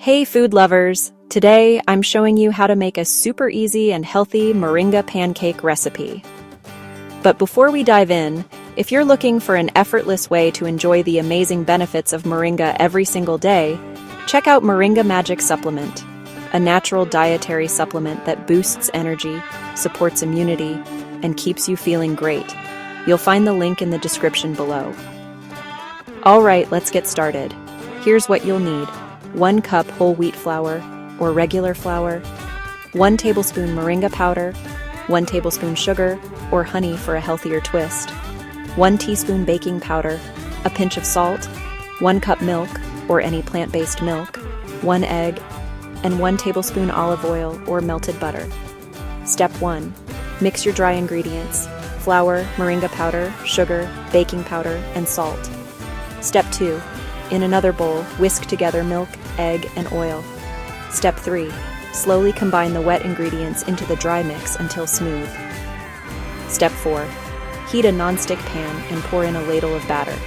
Hey food lovers! Today I'm showing you how to make a super easy and healthy moringa pancake recipe. But before we dive in, if you're looking for an effortless way to enjoy the amazing benefits of moringa every single day, check out Moringa Magic Supplement, a natural dietary supplement that boosts energy, supports immunity, and keeps you feeling great. You'll find the link in the description below. Alright, let's get started. Here's what you'll need. 1 cup whole wheat flour, or regular flour, 1 tablespoon moringa powder, 1 tablespoon sugar, or honey for a healthier twist, 1 teaspoon baking powder, a pinch of salt, 1 cup milk, or any plant-based milk, 1 egg, and 1 tablespoon olive oil or melted butter. Step 1. Mix your dry ingredients: flour, moringa powder, sugar, baking powder, and salt. Step 2. In another bowl, whisk together milk, egg, and oil. Step 3. Slowly combine the wet ingredients into the dry mix until smooth. Step 4. Heat a non-stick pan and pour in a ladle of batter.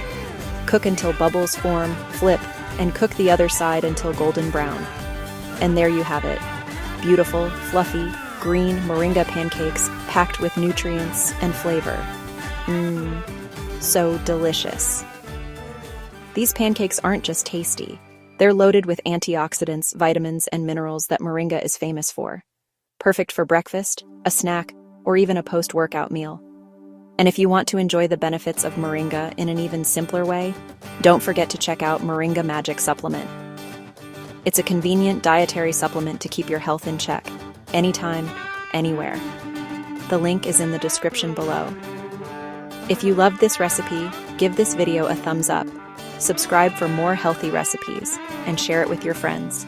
Cook until bubbles form, flip, and cook the other side until golden brown. And there you have it. Beautiful, fluffy, green moringa pancakes packed with nutrients and flavor. So delicious. These pancakes aren't just tasty. They're loaded with antioxidants, vitamins, and minerals that moringa is famous for. Perfect for breakfast, a snack, or even a post-workout meal. And if you want to enjoy the benefits of moringa in an even simpler way, don't forget to check out Moringa Magic Supplement. It's a convenient dietary supplement to keep your health in check, anytime, anywhere. The link is in the description below. If you loved this recipe, give this video a thumbs up. Subscribe for more healthy recipes, and share it with your friends.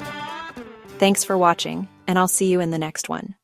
Thanks for watching, and I'll see you in the next one.